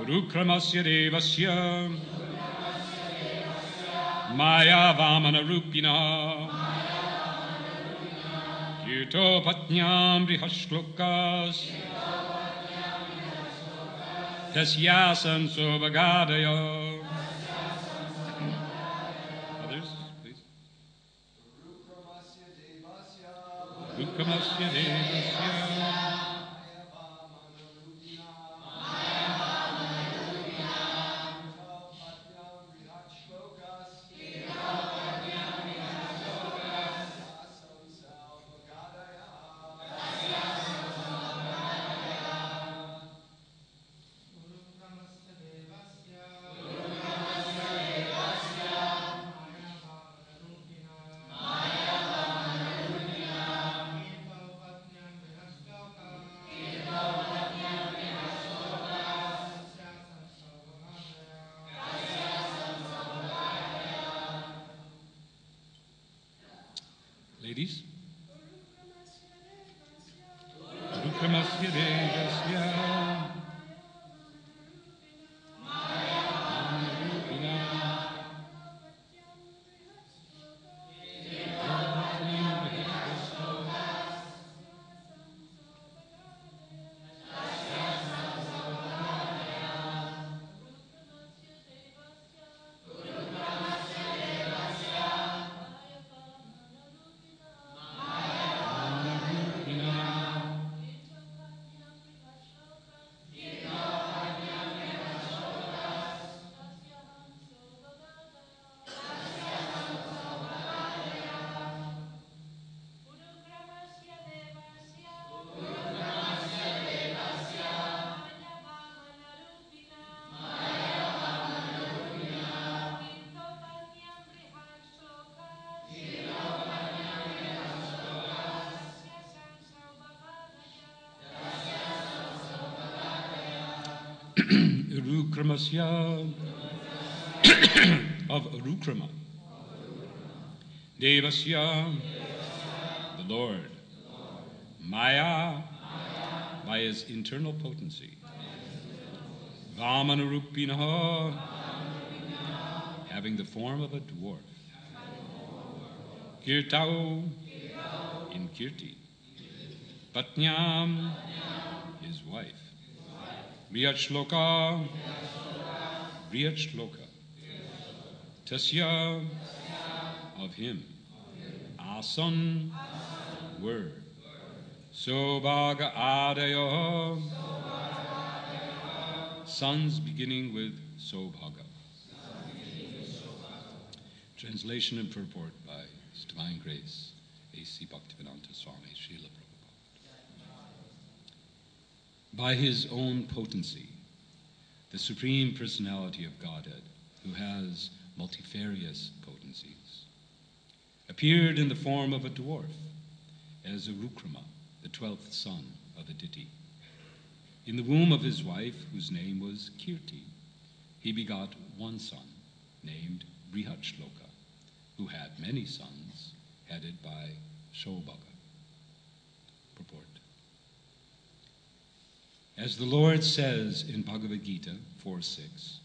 Urukramasya devasya Maya Vamana Rupina Kirto Patnyam Brihashlokas Tasyasan Sobagadaya. Others, please. Urukramasya devasya Ladies? Urukramasya devasya Urukramasya of Urukrama. Devasya, the Lord. Maya, by his internal potency. Vamanarupinaha, having the form of a dwarf. Kirtao, in Kirti. Patnyam, his wife. Riyachloka, Riyachloka. Tasya, of him. Asan, word. Sobhaga Adayo, sons beginning with Sobhaga. Translation and purport by His Divine Grace, A.C. Bhaktivedanta Swami Srila Prabhupada. By his own potency, the Supreme Personality of Godhead, who has multifarious potencies, appeared in the form of a dwarf as Urukrama, the 12th son of Aditi. In the womb of his wife, whose name was Kirti, he begot one son named Brihachloka, who had many sons headed by Sobhaga. Purport. As the Lord says in Bhagavad Gita 4:6,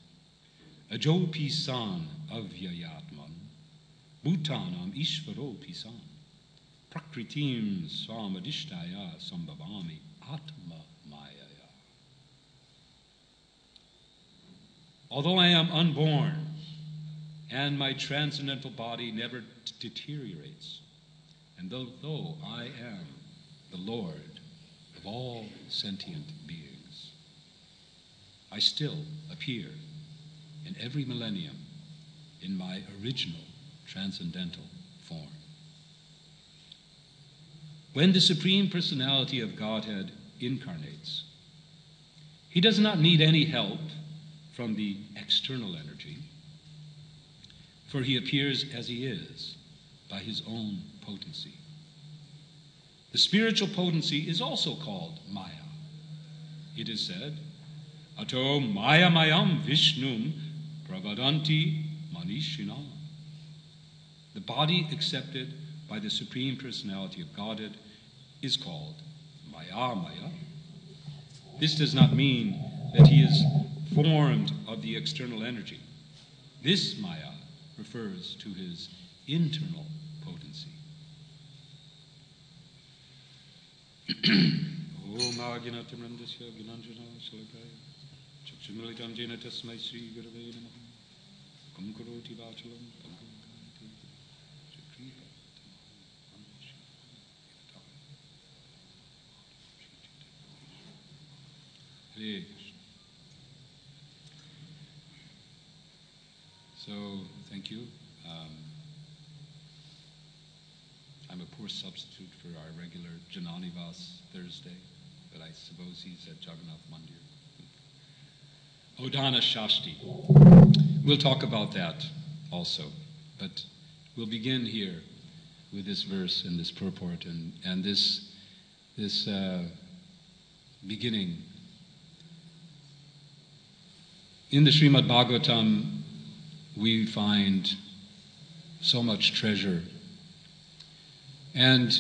Ajo pisan avyayatman, bhutanam ishvaro pisan, prakritim swamadishtaya sambhavami atma mayaya. Although I am unborn and my transcendental body never deteriorates, and though I am the Lord of all sentient beings, I still appear in every millennium in my original transcendental form. When the Supreme Personality of Godhead incarnates, he does not need any help from the external energy, for he appears as he is by his own potency. The spiritual potency is also called Maya. It is said, Ato Maya Mayam Vishnum Pravadanti Manishinam. The body accepted by the Supreme Personality of Godhead is called Maya Maya. This does not mean that he is formed of the external energy. This Maya refers to his internal potency. Om Aginatam Randasya Gnanjana Shalakaya Chakshumilitam Jena Tasmai Sri Gurave Namaha Kam Karoti Vachalam Pancaratna Shakripa Hare Krishna. So, thank you. I'm a poor substitute for our regular Jananivas Thursday, but I suppose he's at Jagannath Mandir. Odana Shashti. We'll talk about that also, but we'll begin here with this verse and this purport and this beginning. In the Srimad Bhagavatam, we find so much treasure. And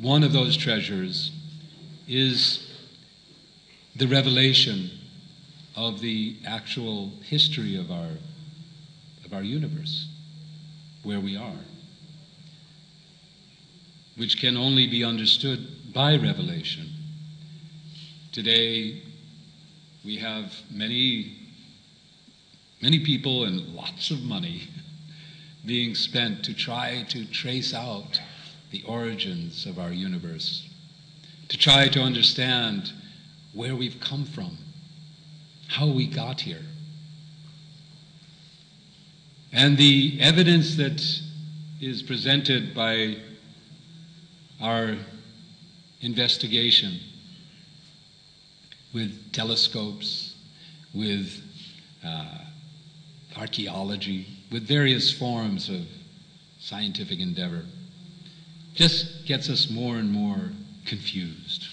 one of those treasures is the revelation of the actual history of our universe, where we are, which can only be understood by revelation. Today, we have many people and lots of money being spent to try to trace out the origins of our universe, to try to understand where we've come from, how we got here. And the evidence that is presented by our investigation with telescopes, with archaeology, with various forms of scientific endeavor, just gets us more and more confused.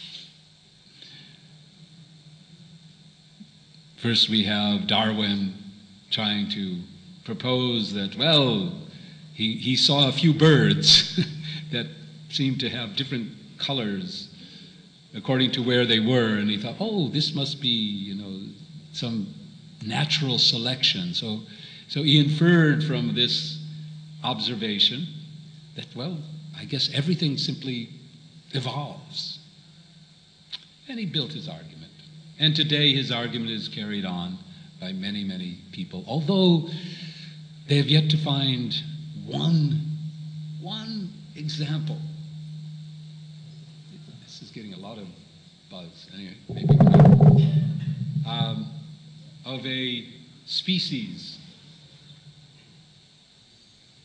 First we have Darwin trying to propose that, well, he saw a few birds that seemed to have different colors according to where they were, and he thought, oh, this must be, some natural selection. So he inferred from this observation that, well, I guess everything simply evolves. And he built his argument. And today his argument is carried on by many, many people, although they have yet to find one example. This is getting a lot of buzz. Anyway, maybe of a species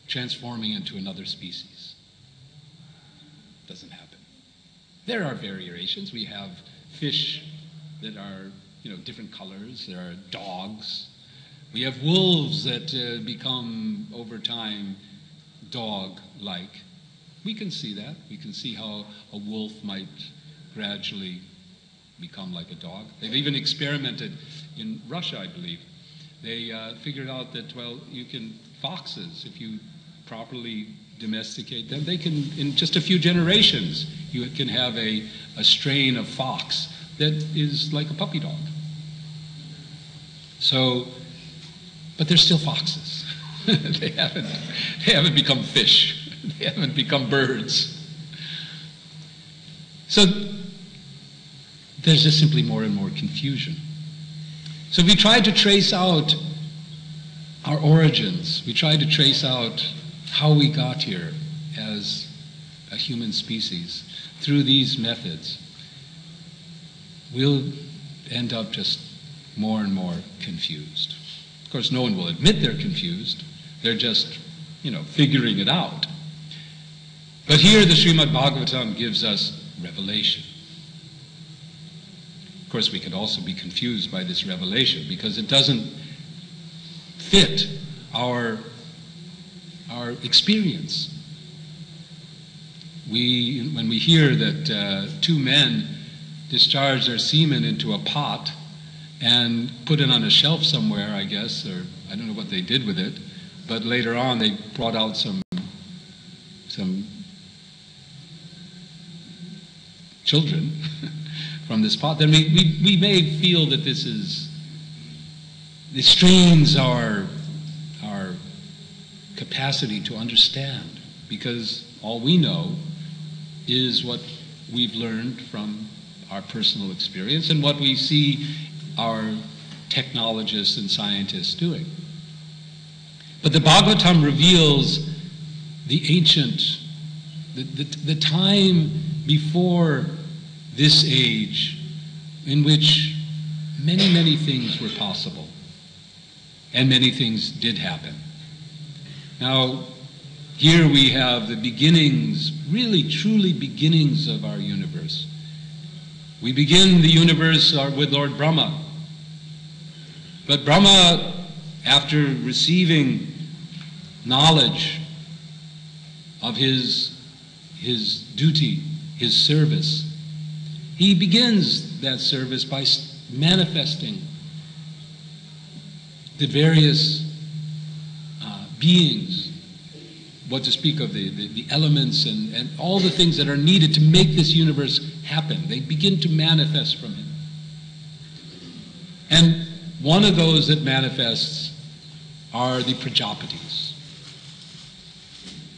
transforming into another species. Doesn't happen. There are variations. We have fish that are, different colors. There are dogs. We have wolves that become, over time, dog-like. We can see that. We can see how a wolf might gradually become like a dog. They've even experimented in Russia, I believe. They figured out that, foxes, if you properly domesticate them, they can, in just a few generations, you can have a strain of fox that is like a puppy dog. So, but they're still foxes. They haven't become fish. They haven't become birds. So there's just simply more and more confusion. So we tried to trace out our origins. We tried to trace out how we got here as a human species through these methods. We'll end up just more and more confused. Of course, no one will admit they're confused. They're just, figuring it out. But here the Srimad Bhagavatam gives us revelation. Of course, we could also be confused by this revelation because it doesn't fit our experience. When we hear that two men discharged their semen into a pot and put it on a shelf somewhere, I guess, or I don't know what they did with it, but later on they brought out some children from this pot, then we may feel that this is it strains our capacity to understand, because all we know is what we've learned from our personal experience and what we see our technologists and scientists doing. But the Bhagavatam reveals the ancient, the time before this age in which many, many things were possible and many things did happen. Now, here we have the beginnings, really, truly beginnings of our universe. We begin the universe with Lord Brahma. But Brahma, after receiving knowledge of his duty, his service, he begins that service by manifesting the various beings, what to speak of the elements and all the things that are needed to make this universe happen. They begin to manifest from him. And one of those that manifests are the Prajapatis.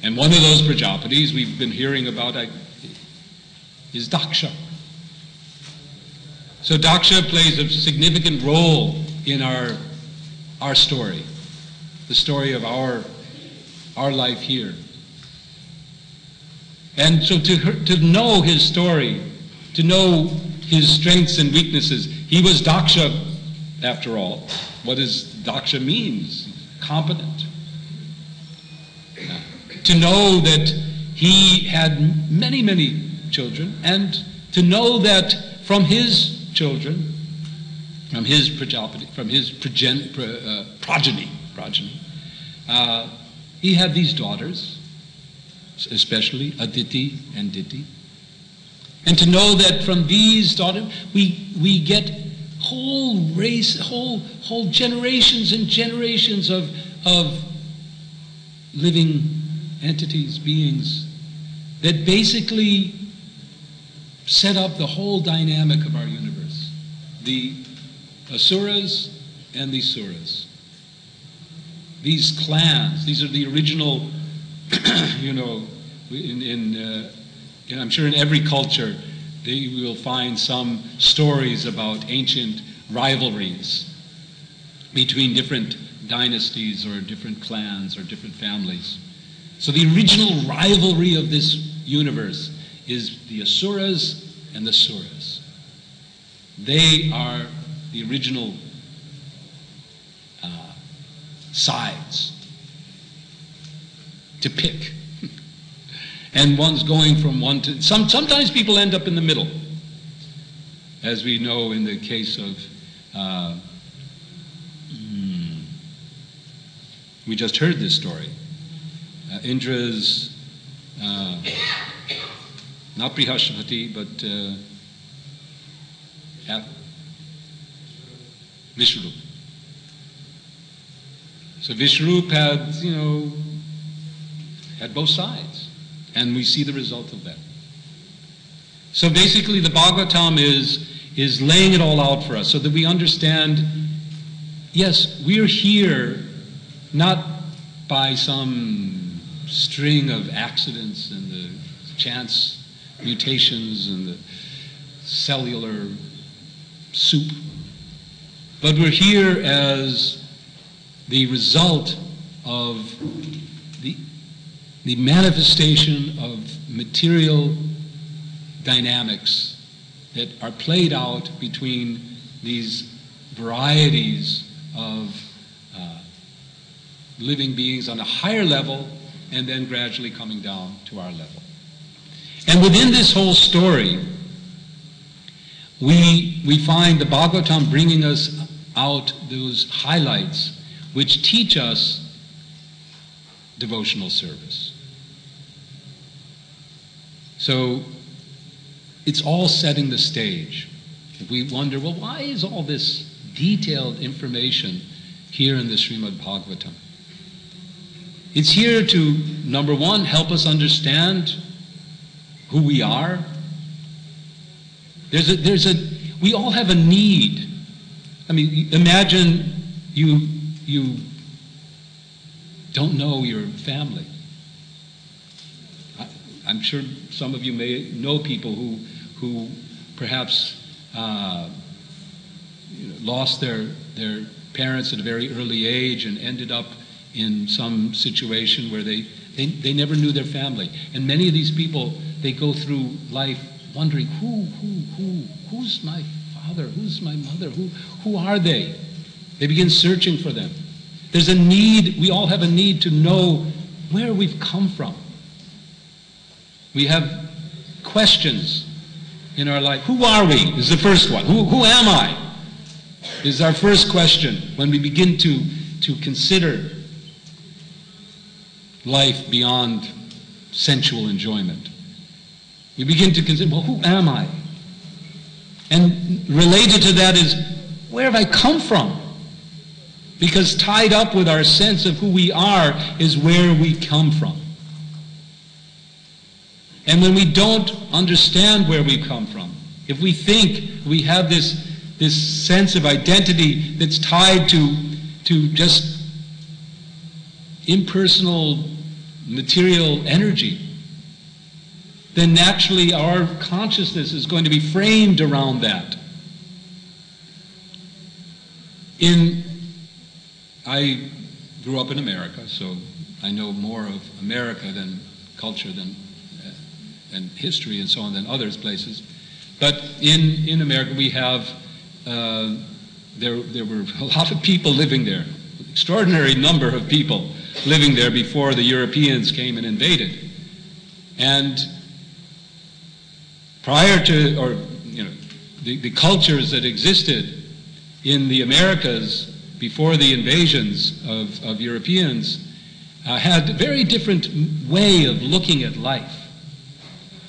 And one of those Prajapatis we've been hearing about is Daksha. So Daksha plays a significant role in our story, the story of our life here. And so to know his story, to know his strengths and weaknesses, he was Daksha after all. What does Daksha means? Competent. To know that he had many, many children, and to know that from his children, from his Prajapati, from his progeny, he had these daughters, especially Aditi and Diti. And to know that from these daughters we get whole generations and generations of living entities, beings, that basically set up the whole dynamic of our universe. The Asuras and the Suras. These clans, these are the original, I'm sure in every culture you will find some stories about ancient rivalries between different dynasties or different clans or different families. So the original rivalry of this universe is the Asuras and the Suras. They are the original sides to pick. And one's going from one to... Sometimes people end up in the middle, as we know in the case of... we just heard this story. Indra's... not Brihaspati, but Vishwarup. So Vishwarup had both sides. And we see the result of that. So basically the Bhagavatam is laying it all out for us so that we understand, yes, we're here not by some string of accidents and the chance mutations and the cellular soup, but we're here as the result of the manifestation of material dynamics that are played out between these varieties of living beings on a higher level and then gradually coming down to our level. And within this whole story, we find the Bhagavatam bringing us out those highlights which teach us devotional service. So it's all setting the stage. If we wonder, well, why is all this detailed information here in the Srimad Bhagavatam? It's here to, number one, help us understand who we are. We all have a need. I mean, imagine you don't know your family. I'm sure some of you may know people who perhaps lost their parents at a very early age and ended up in some situation where they never knew their family. And many of these people, they go through life wondering, who's my father? Who's my mother? Who are they? They begin searching for them. There's a need, we all have a need to know where we've come from. We have questions in our life. Who are we is the first one. Who am I is our first question when we begin to consider life beyond sensual enjoyment. We begin to consider, well, who am I? And related to that is, where have I come from? Because tied up with our sense of who we are is where we come from. And when we don't understand where we come from, if we think we have this sense of identity that's tied to just impersonal material energy, then naturally our consciousness is going to be framed around that. I grew up in America, so I know more of America than culture and history and so on than others places. But in America we have, there were a lot of people living there, extraordinary number of people living there before the Europeans came and invaded. And prior to, or the cultures that existed in the Americas before the invasions of Europeans had a very different way of looking at life.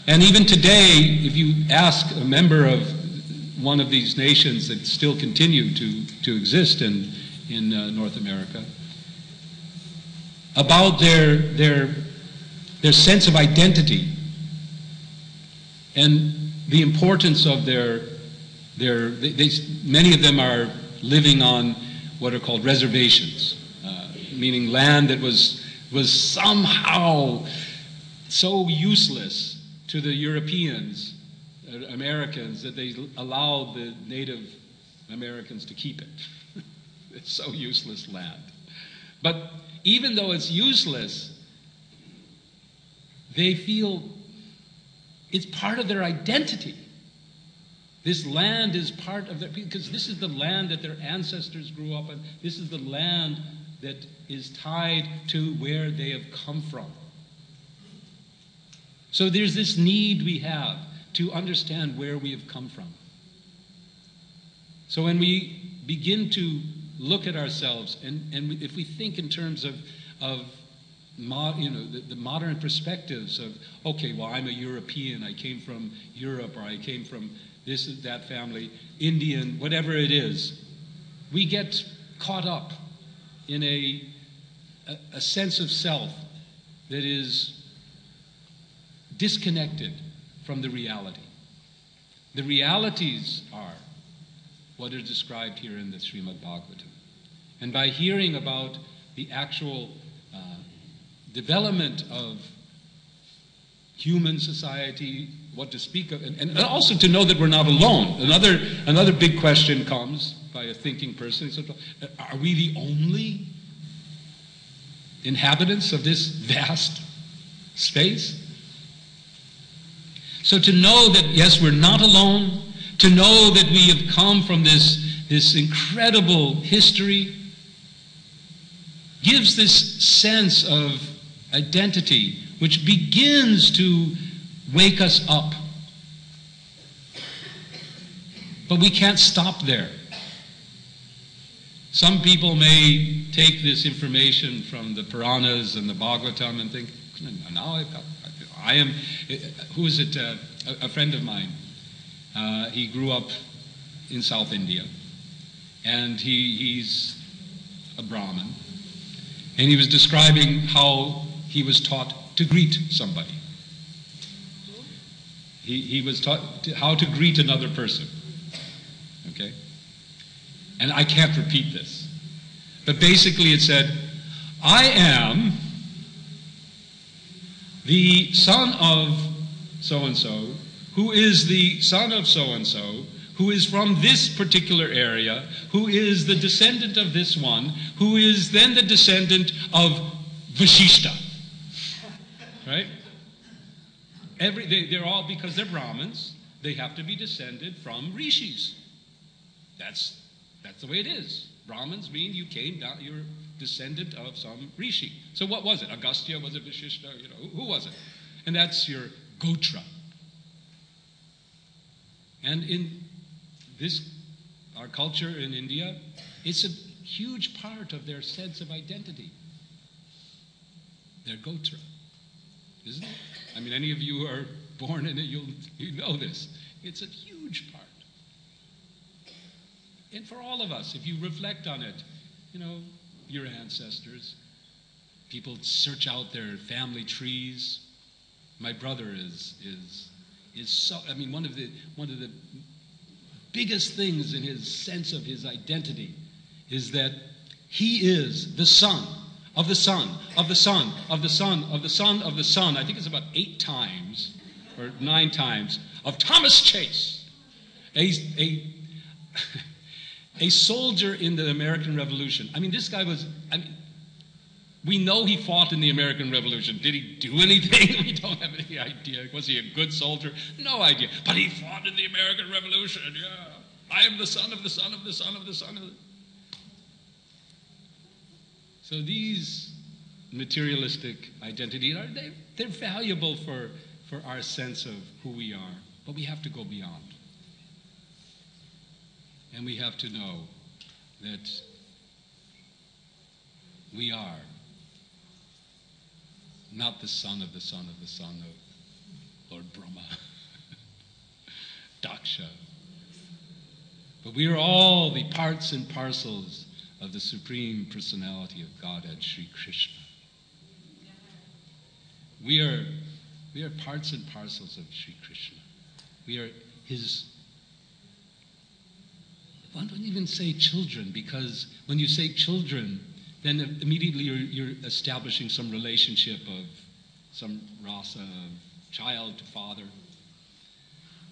And even today, if you ask a member of one of these nations that still continue to exist in North America, about their sense of identity and the importance of many of them are living on what are called reservations, meaning land that was somehow so useless to the Europeans, Americans, that they allowed the Native Americans to keep it. It's so useless land. But even though it's useless, they feel it's part of their identity. This land is part of their, because this is the land that their ancestors grew up in. This is the land that is tied to where they have come from. So there's this need we have to understand where we have come from. So when we begin to look at ourselves, and if we think in terms of the modern perspectives of, okay, well, I'm a European, I came from Europe, or I came from this or that family, Indian, whatever it is, we get caught up in a sense of self that is disconnected from the reality. The realities are what is described here in the Srimad Bhagavatam. And by hearing about the actual development of human society, what to speak of, and also to know that we're not alone. Another big question comes by a thinking person. Are we the only inhabitants of this vast space? So to know that, yes, we're not alone, to know that we have come from this incredible history, gives this sense of identity, which begins to wake us up. But we can't stop there. Some people may take this information from the Puranas and the Bhagavatam and think, now I am, who is it, a friend of mine, he grew up in South India, and he's a Brahmin, and he was describing how he was taught to greet somebody. He was taught how to greet another person, okay? And I can't repeat this, But basically it said, I am the son of so-and-so, who is the son of so-and-so, who is from this particular area, who is the descendant of this one, who is then the descendant of Vashishta. Right? They're all, because they're Brahmins, they have to be descended from rishis. That's the way it is. Brahmins mean you came down, you're descendant of some rishi. So what was it? Agastya? Was it Vashishta? Who was it? And that's your gotra. And in this, our culture in India, it's a huge part of their sense of identity. Their gotra, isn't it? I mean, any of you who are born in it, you know this. It's a huge part. And for all of us, if you reflect on it, your ancestors, people search out their family trees. My brother is so, I mean, one of the biggest things in his sense of his identity is that he is the son of the son of the son of the son of the son of the son. I think it's about 8 times or 9 times of Thomas Chase, a soldier in the American Revolution. I mean, this guy was, we know he fought in the American Revolution. Did he do anything? We don't have any idea. Was he a good soldier? No idea. But he fought in the American Revolution, yeah. I am the son of the son of the son of the son of the... So these materialistic identities, they're valuable for our sense of who we are. But we have to go beyond. And we have to know that we are not the son of the son of the son of Lord Brahma, Daksha. But we are all the parts and parcels of the Supreme Personality of Godhead, Sri Krishna. We are parts and parcels of Sri Krishna. We are his... I don't even say children, because when you say children, then immediately you're establishing some relationship of some rasa of child to father.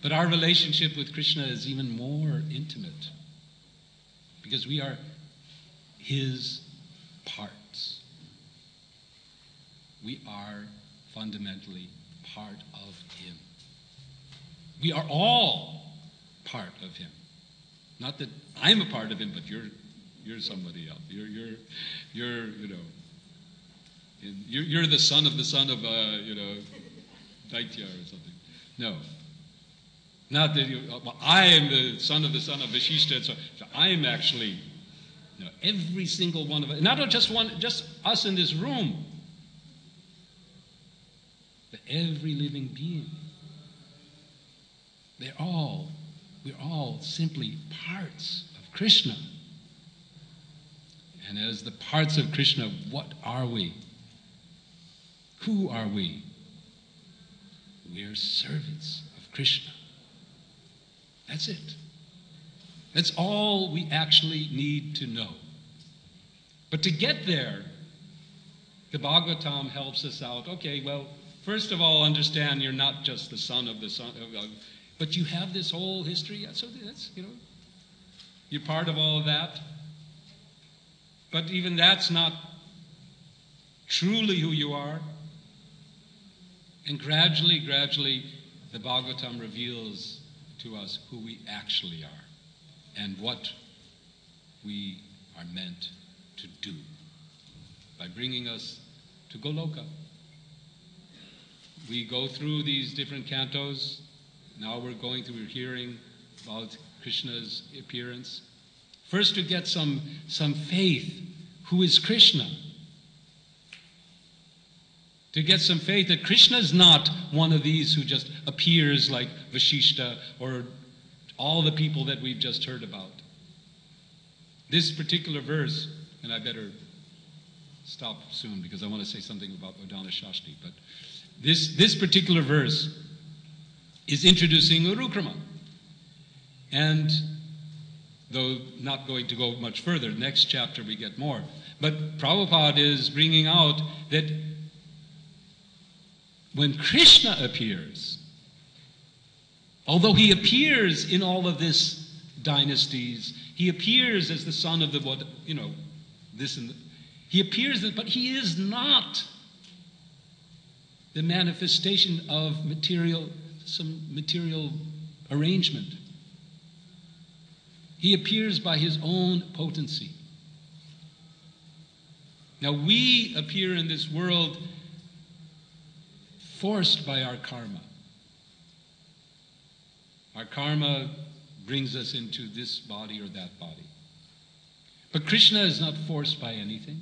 But our relationship with Krishna is even more intimate, because we are his parts. We are fundamentally part of him. We are all part of him. Not that I'm a part of him, but you're somebody else. You're the son of Daitya or something. No. Not that I am the son of Vashishta. So I am actually, every single one of us, not just us in this room, but every living being. We're all simply parts of Krishna. And as the parts of Krishna, what are we? Who are we? We are servants of Krishna. That's it. That's all we actually need to know. But to get there, the Bhagavatam helps us out. Okay, well, first of all, understand you're not just the son of the son of... But you have this whole history, so that's, you're part of all of that. But even that's not truly who you are. And gradually, the Bhagavatam reveals to us who we actually are and what we are meant to do by bringing us to Goloka. We go through these different cantos. Now we're hearing about Krishna's appearance. First, to get some faith. Who is Krishna? To get some faith that Krishna is not one of these who just appears like Vashishta or all the people that we've just heard about. This particular verse, and I better stop soon because I want to say something about Udana Shashti, but this particular verse is introducing Urukrama. And though not going to go much further. Next chapter we get more. But Prabhupada is bringing out that when Krishna appears, although he appears in all of this dynasties, he appears as the son of the, this and he appears, but he is not the manifestation of some material arrangement. He appears by his own potency. Now we appear in this world forced by our karma. Our karma brings us into this body or that body. But Krishna is not forced by anything.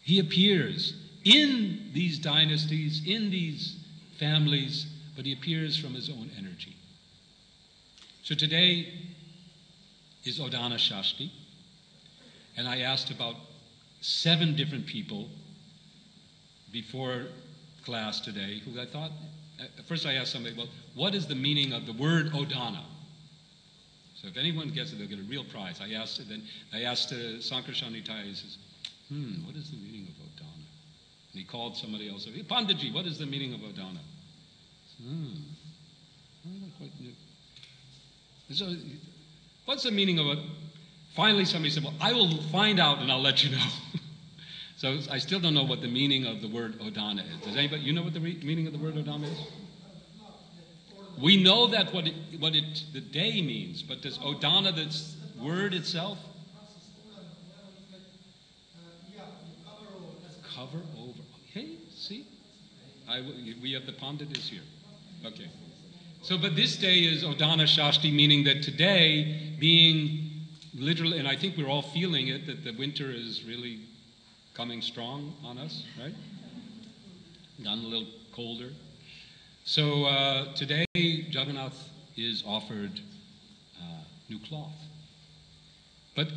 He appears in these dynasties, in these families, but he appears from his own energy. So today is Odana Shashti, and I asked about 7 different people before class today who I thought, first I asked somebody, well, what is the meaning of the word Odana? So if anyone gets it, they'll get a real prize. I asked Sankarshanitaya, he says, what is the meaning of Odana? And he called somebody else, hey, Panditji, what is the meaning of Odana? I don't quite know. So, what's the meaning of it? Finally, somebody said, well, I will find out and I'll let you know. So I still don't know what the meaning of the word Odana is. Does anybody, you know what the meaning of the word Odana is? We know that what the day means, but does Odana, this word itself? Cover over. Hey, see? We have the Pandit is here. Okay. So, but this day is Odana Shashti, meaning that today, being literally, and I think we're all feeling it, that the winter is really coming strong on us, right? Gotten a little colder. So today, Jagannath is offered new cloth. But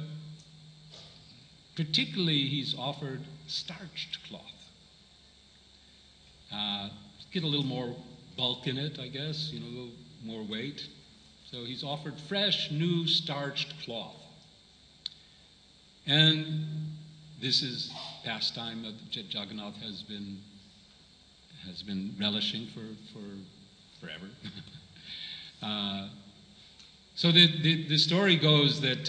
particularly, he's offered starched cloth. Get a little more bulk in it, I guess, a little more weight. So he's offered fresh, new, starched cloth. And this is pastime that Jagannath has been relishing for forever. So the story goes that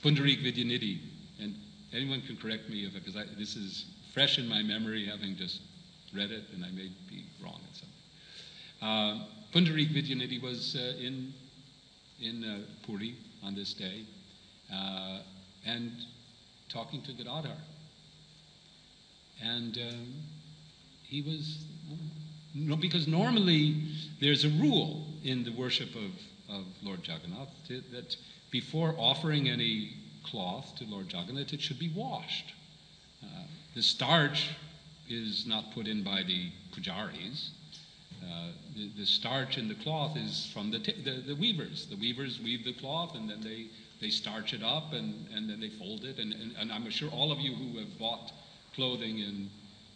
Pundarik Vidyanidhi, and anyone can correct me because this is fresh in my memory, having just read it, and I may be wrong at something. Pundarik Vidyanidhi was in Puri on this day, and talking to Gadadhar. And he was, because normally there's a rule in the worship of Lord Jagannath that before offering any cloth to Lord Jagannath, it should be washed. The starch is not put in by the pujaris. The starch in the cloth is from the weavers. The weavers weave the cloth, and then they starch it up, and then they fold it. And I'm sure all of you who have bought clothing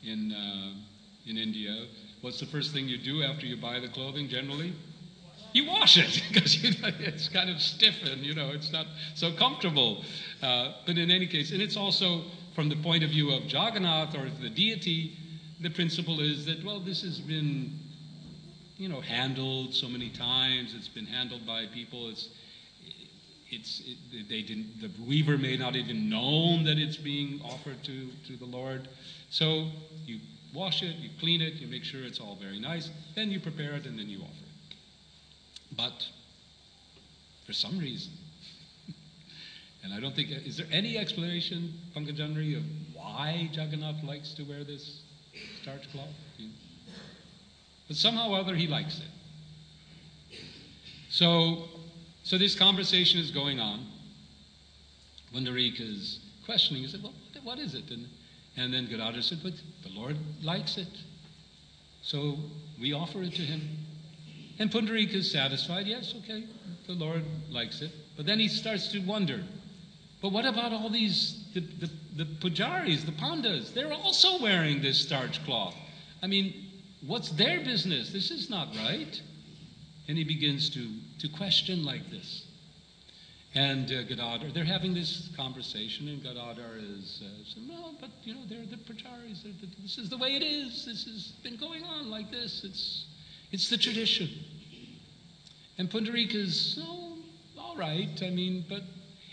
in India, what's the first thing you do after you buy the clothing generally? You wash it, because it's kind of stiff and it's not so comfortable. But in any case, and it's also from the point of view of Jagannath or the deity, the principle is that, well, this has been handled so many times. It's been handled by people. The weaver may not even known that it's being offered to the Lord. So you wash it, you clean it, you make sure it's all very nice, then you prepare it, and then you offer it. But for some reason, and I don't think, is there any explanation, Pancaratna, of why Jagannath likes to wear this starch cloth? But somehow or other he likes it. So this conversation is going on. Pundarik is questioning. He said, well, what is it? And then Gadadhar said, but the Lord likes it. So we offer it to him. And Pundarik is satisfied. Yes, okay, the Lord likes it. But then he starts to wonder, but what about all these, the pujaris, the pandas? They're also wearing this starch cloth. I mean, what's their business? This is not right. And he begins to question like this. And Gadadhar, they're having this conversation, and Gadadhar is saying, no, but they're the Pracharis. This is the way it is. This has been going on like this. It's the tradition. And Pundarika is, all right. But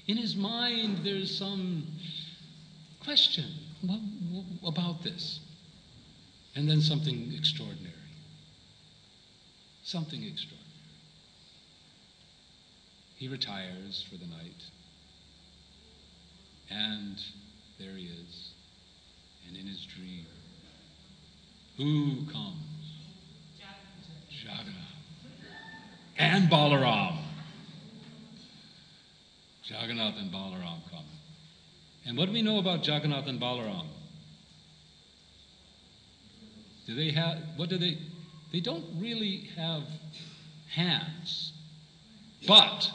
in his mind, there's some question about this. And then something extraordinary. Something extraordinary. He retires for the night, and there he is, and in his dream, who comes? Jagannath and Balaram. Jagannath and Balaram come. And what do we know about Jagannath and Balaram? They don't really have hands, but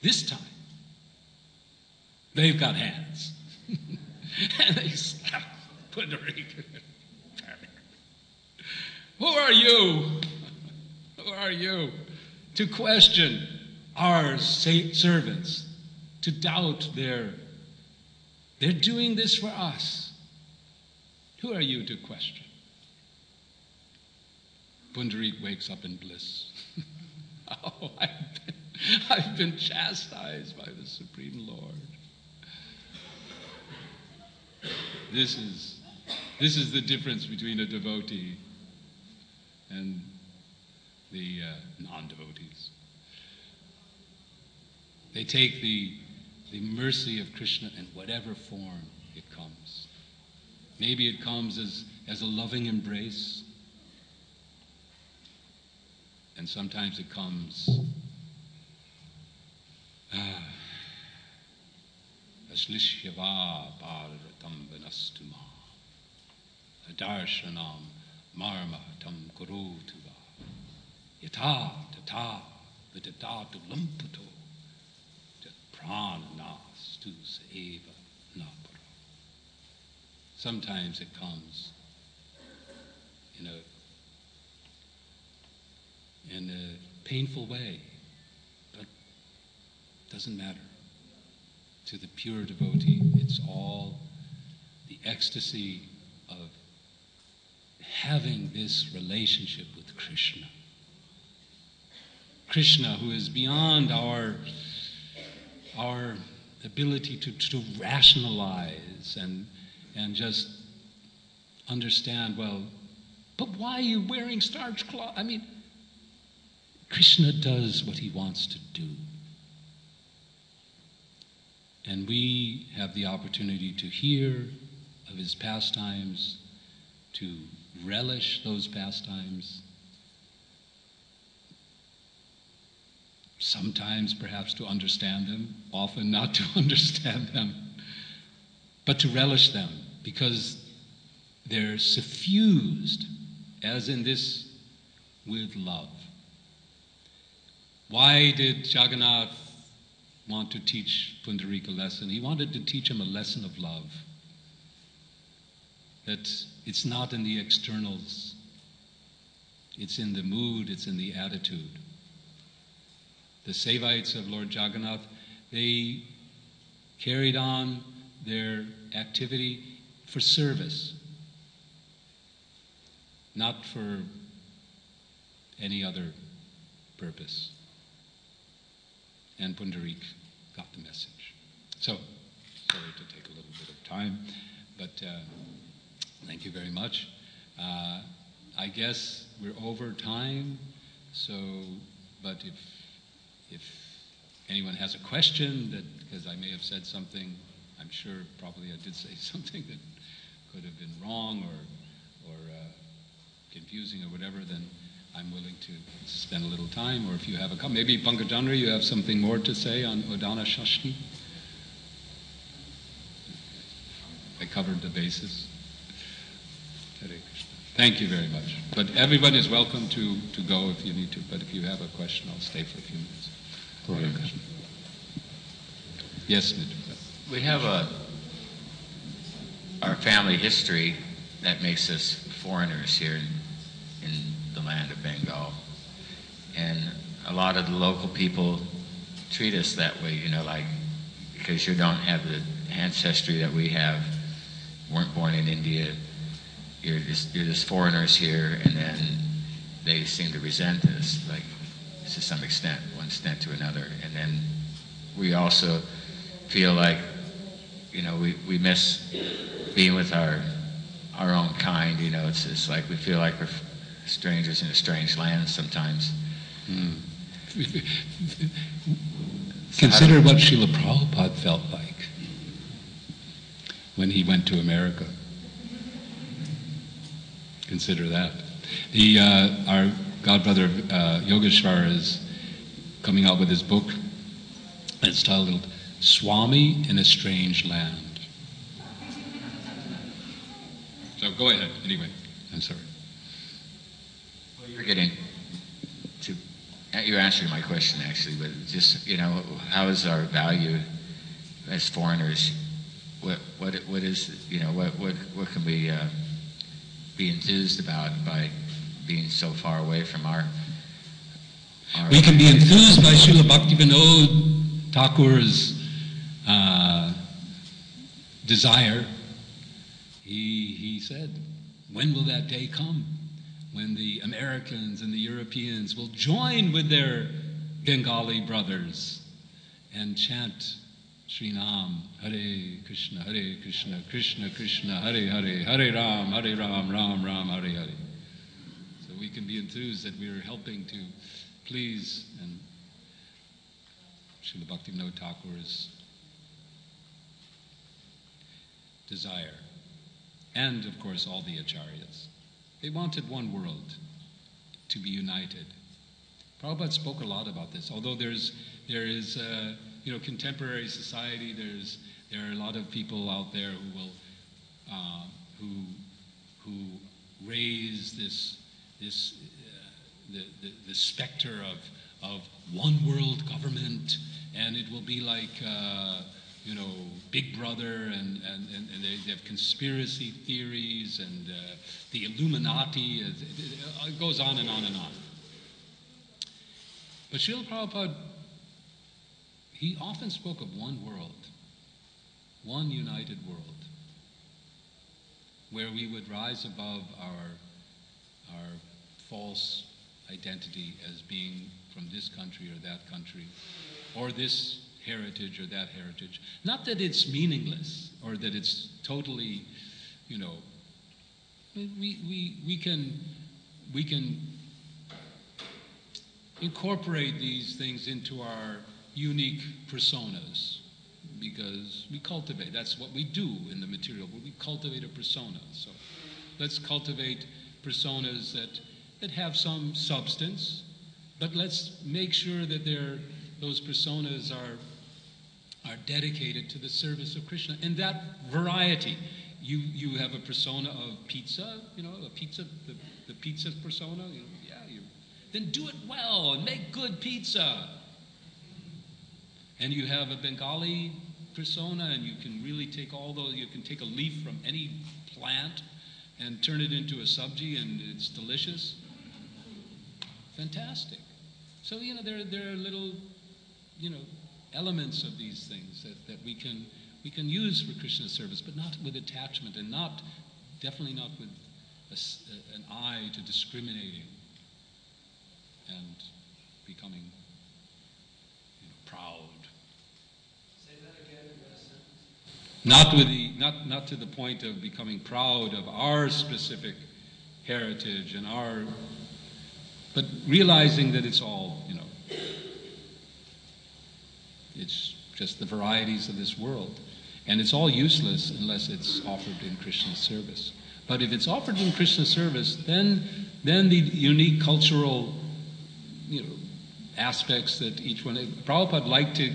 this time, they've got hands. And they slap Pundarika. Who are you? Who are you to question our servants, to doubt they're doing this for us? Who are you to question? Pundarik wakes up in bliss. Oh, I've been chastised by the Supreme Lord. This is the difference between a devotee and the non-devotees. They take the mercy of Krishna in whatever form it comes. Maybe it comes as a loving embrace, and sometimes it comes Ashlishyava Bharatam Vinastuma Adarshanam Marma Tam Kurutuva Yata Tata Vidadatu Lamputo Jat Prananas Tu Seva Napara. Sometimes it comes in a painful way, but doesn't matter. To the pure devotee, it's all the ecstasy of having this relationship with Krishna. Krishna, who is beyond our ability to rationalize and just understand, well, but why are you wearing starched cloth? Krishna does what he wants to do. And we have the opportunity to hear of his pastimes, to relish those pastimes, sometimes perhaps to understand them, often not to understand them, but to relish them because they're suffused, as in this, with love. Why did Jagannath want to teach Pundarika a lesson? He wanted to teach him a lesson of love. That it's not in the externals, it's in the mood, it's in the attitude. The Sevites of Lord Jagannath, they carried on their activity for service, not for any other purpose. And Pundarik got the message. So, sorry to take a little bit of time, but thank you very much. I guess we're over time, but if anyone has a question, because I may have said something, I'm sure probably I did say something that could have been wrong or confusing or whatever, then I'm willing to spend a little time, or if you have a comment. Maybe Pankajandra, you have something more to say on Udana Shashti? I covered the basis. Hare Krishna. Thank you very much. But everyone is welcome to go if you need to, but if you have a question, I'll stay for a few minutes. Hare Krishna. Yes, Mitra. We have our family history that makes us foreigners here in the land of Bengal. And a lot of the local people treat us that way, like, because you don't have the ancestry that we have, weren't born in India, you're just foreigners here, and then they seem to resent us, like, to some extent, one extent to another. And then we also feel like, we miss being with our own kind. It's like we feel like we're strangers in a strange land sometimes. Consider what Srila Prabhupada felt like when he went to America. Consider that. Our godbrother Yogeshwar is coming out with his book. It's titled Swami in a Strange Land. So go ahead, anyway. I'm sorry. Well, you're getting to, you're answering my question actually, but just, how is our value as foreigners? What is, what can we be enthused about by being so far away from our we can be enthused by Srila Bhaktivinoda Thakur's desire. He said, when will that day come when the Americans and the Europeans will join with their Bengali brothers and chant Sri Nam, Hare Krishna, Krishna Krishna, Hare Hare, Hare Ram, Ram Ram, Hare Hare. So we can be enthused that we are helping to please and Srila Bhaktivinoda Thakur's desire. And, of course, all the acharyas. They wanted one world to be united. Prabhupada spoke a lot about this. Although there is contemporary society. There are a lot of people out there who will who raise the specter of one world government, and it will be like Big Brother, and they have conspiracy theories and the Illuminati. It goes on and on and on. But Srila Prabhupada, he often spoke of one world, one united world, where we would rise above our false identity as being from this country or that country, or this heritage or that heritage. Not that it's meaningless or that it's totally, we can incorporate these things into our unique personas, because we cultivate. That's what we do in the material world. We cultivate a persona. So let's cultivate personas that have some substance, but let's make sure that those personas are dedicated to the service of Krishna. And that variety. You have a persona of pizza, a pizza, the pizza persona, then do it well and make good pizza. And you have a Bengali persona, and you can really take you can take a leaf from any plant and turn it into a sabji, and it's delicious. Fantastic. So, there are little, elements of these things that we can use for Krishna's service, but not with attachment, and definitely not with an eye to discriminating and becoming proud. Say that again in a sentence. Not to the point of becoming proud of our specific heritage and but realizing that it's all, it's just the varieties of this world. And it's all useless unless it's offered in Krishna's service. But if it's offered in Krishna's service, then the unique cultural, aspects that each one, Prabhupada liked to,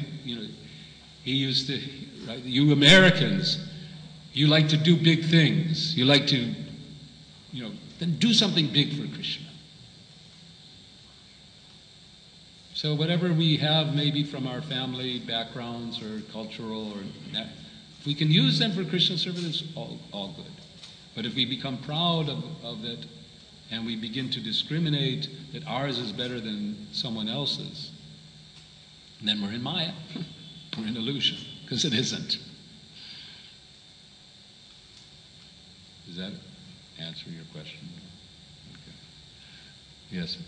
he used to, right, you Americans, you like to do big things. You like to, then do something big for Krishna. So whatever we have maybe from our family backgrounds or cultural, if we can use them for Krishna service, it's all good. But if we become proud of it, and we begin to discriminate that ours is better than someone else's, And then we're in Maya. We're in illusion, because it isn't. Does that answer your question? Okay. Yes.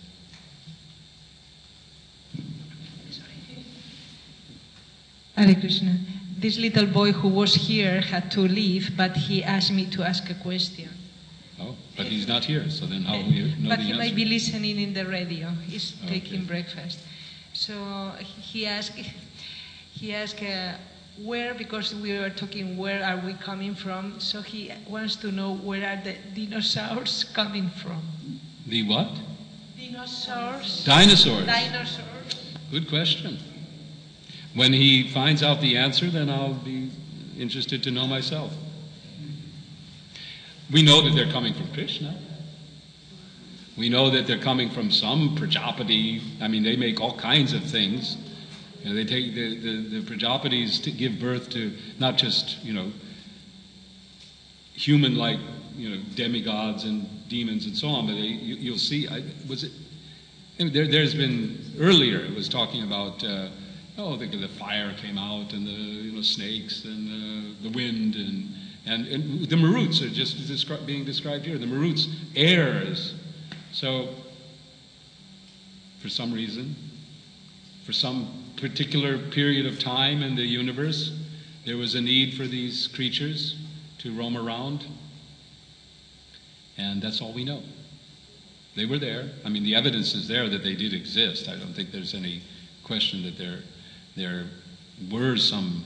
Hare Krishna. This little boy who was here had to leave, but he asked me to ask a question. Oh, but he's not here, so then how will you know but the he answer? might be listening in the radio. He's Okay. taking breakfast. So he asked where, because we were talking where are we coming from, so he wants to know where are the dinosaurs coming from. The what? Dinosaurs. Dinosaurs. Dinosaurs. Good question. When he finds out the answer, then I'll be interested to know myself. We know that they're coming from Krishna. We know that they're coming from some Prajapati. I mean, they make all kinds of things. You know, they take the Prajapatis to give birth to not just, human-like, demigods and demons and so on, but you'll see, there's been, earlier it was talking about, the fire came out and the snakes and the wind and the Maruts are just being described here. The Maruts, airs. So, for some reason, for some particular period of time in the universe, there was a need for these creatures to roam around. And that's all we know. They were there. I mean, the evidence is there that they did exist. I don't think there's any question that there were some,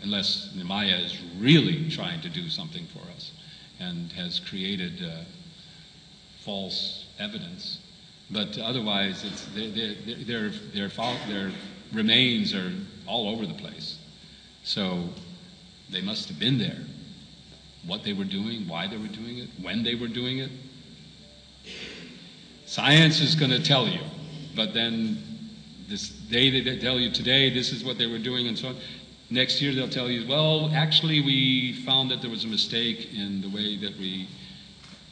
unless Maya is really trying to do something for us and has created false evidence. But otherwise, their remains are all over the place. So they must have been there. What they were doing, why they were doing it, when they were doing it. Science is going to tell you, but then they tell you today this is what they were doing and so on. Next year they'll tell you, well, actually we found that there was a mistake in the way that we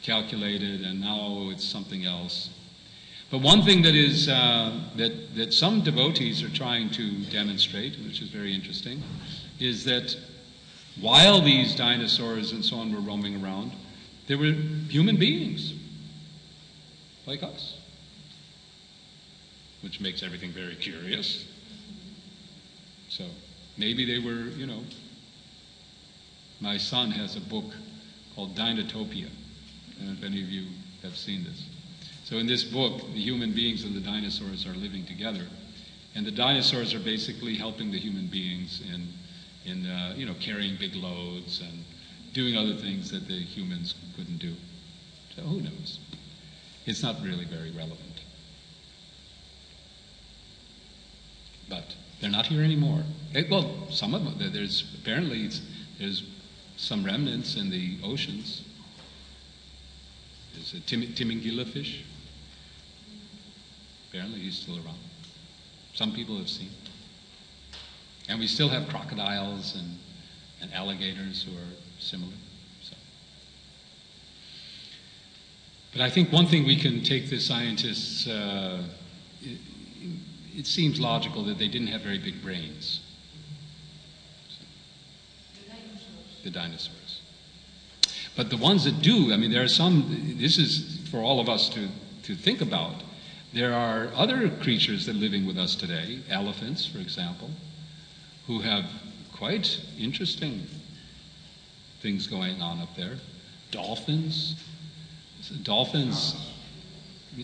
calculated, and now it's something else. But one thing that is that some devotees are trying to demonstrate, which is very interesting, is that while these dinosaurs and so on were roaming around, there were human beings like us, which makes everything very curious. So maybe they were, my son has a book called Dinotopia. I don't know if any of you have seen this. So in this book, the human beings and the dinosaurs are living together. And the dinosaurs are basically helping the human beings in carrying big loads and doing other things that the humans couldn't do. So who knows? It's not really very relevant. But they're not here anymore. Well, some of them, there's some remnants in the oceans. There's a Timingila fish. Apparently he's still around. Some people have seen. And we still have crocodiles and alligators who are similar. So. But I think one thing we can take the scientists, it seems logical that they didn't have very big brains. So, the dinosaurs. But the ones that do, I mean, there are some, this is for all of us to think about. There are other creatures that are living with us today, elephants, for example, who have quite interesting things going on up there. Dolphins,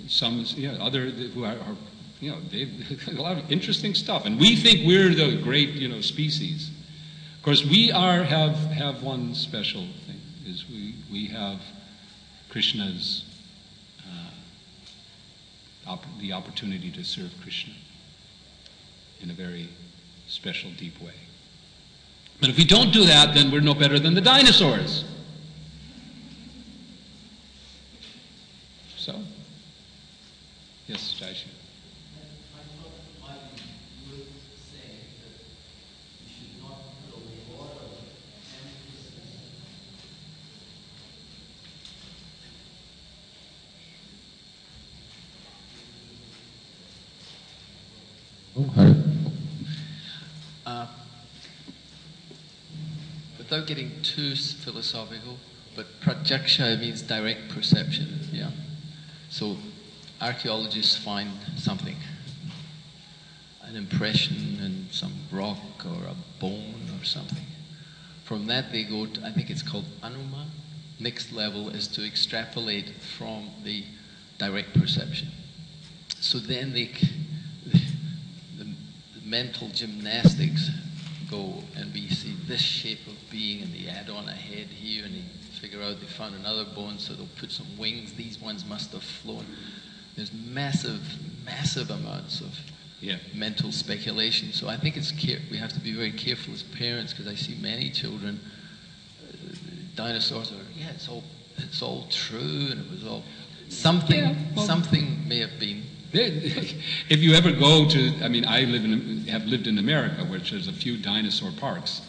some, other who are they've a lot of interesting stuff. And we think we're the great, species. Of course, we have one special thing, is we have Krishna's, the opportunity to serve Krishna in a very special, deep way. But if we don't do that, then we're no better than the dinosaurs. So, yes, Jaisha. Oh, Without getting too philosophical, but pratyaksha means direct perception, yeah? So archaeologists find something, an impression in some rock or a bone or something. From that they go to, I think it's called anuma. Next level is to extrapolate from the direct perception. So then the mental gymnastics go, and we see this shape of being, and they add on a head here, and they figure out they found another bone, so they'll put some wings. These ones must have flown. There's massive, massive amounts of mental speculation. So I think we have to be very careful as parents, because I see many children, dinosaurs are, it's all true, and it was all something. Something may have been. If you ever go to, I mean, I have lived in America, which there's a few dinosaur parks,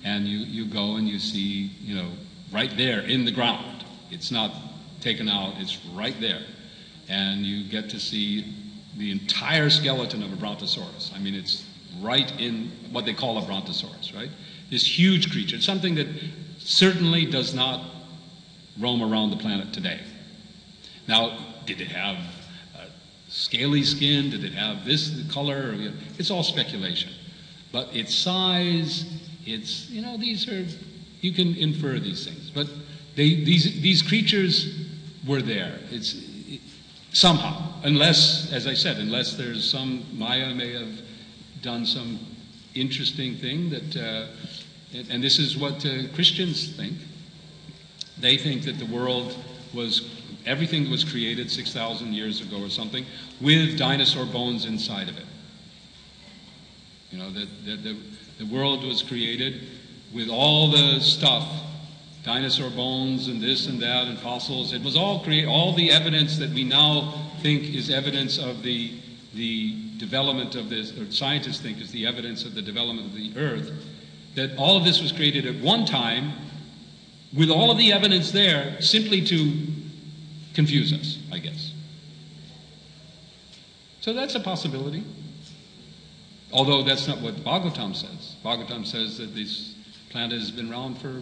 and you go and you see, right there in the ground. It's not taken out, it's right there. And you get to see the entire skeleton of a brontosaurus. I mean, it's right in what they call a brontosaurus, right? This huge creature, something that certainly does not roam around the planet today. Now, did it have scaly skin? Did it have this color? It's all speculation. But its size, these are, you can infer these things. But these creatures were there. Somehow, unless, as I said, unless there's Maya may have done some interesting thing that, and this is what Christians think. They think that the world everything was created 6,000 years ago or something, with dinosaur bones inside of it. That the world was created with all the stuff, dinosaur bones and this and that and fossils. It was all created, all the evidence that we now think is evidence of the development of this, or scientists think is the evidence of the development of the Earth, that all of this was created at one time with all of the evidence there simply to confuse us, I guess. So that's a possibility. Although that's not what Bhagavatam says. Bhagavatam says that this planet has been around for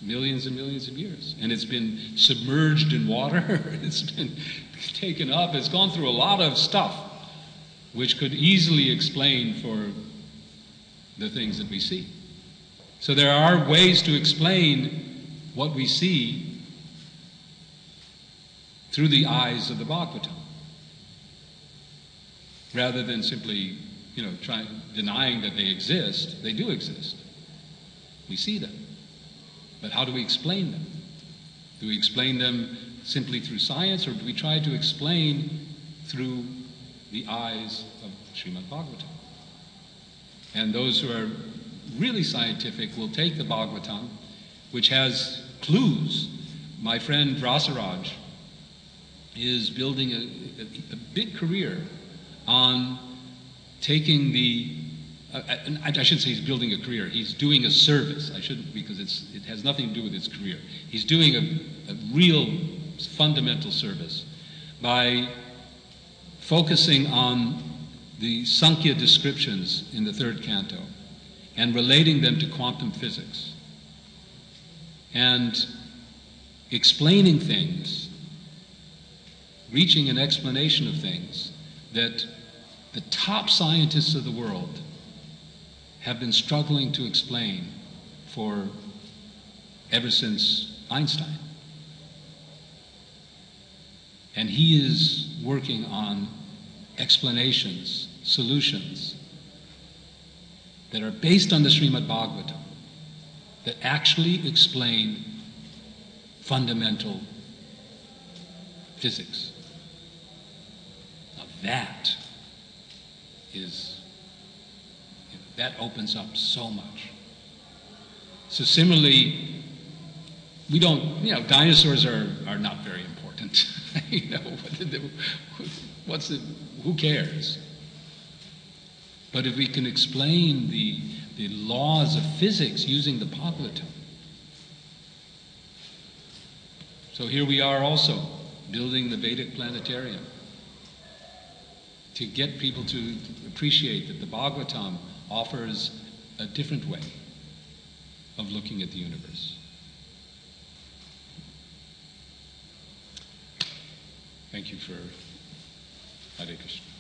millions and millions of years. And it's been submerged in water. It's been taken up. It's gone through a lot of stuff which could easily explain for the things that we see. So there are ways to explain what we see through the eyes of the Bhagavatam, rather than simply, denying that they exist. They do exist. We see them. But how do we explain them? Do we explain them simply through science, or do we try to explain through the eyes of Srimad Bhagavatam? And those who are really scientific will take the Bhagavatam, which has clues. My friend Rasaraj is building a big career on taking I should say he's building a career. He's doing a service. I shouldn't, because it has nothing to do with his career. He's doing a real fundamental service by focusing on the Sankhya descriptions in the third canto and relating them to quantum physics and explaining things, reaching an explanation of things that the top scientists of the world have been struggling to explain ever since Einstein. And he is working on explanations, solutions that are based on the Srimad Bhagavatam, that actually explain fundamental physics. Now that opens up so much. So similarly, we don't, dinosaurs are not very important. Who cares? But if we can explain the laws of physics using the Bhagavatam. So here we are also building the Vedic planetarium to get people to appreciate that the Bhagavatam offers a different way of looking at the universe. Thank you for Hare Krishna.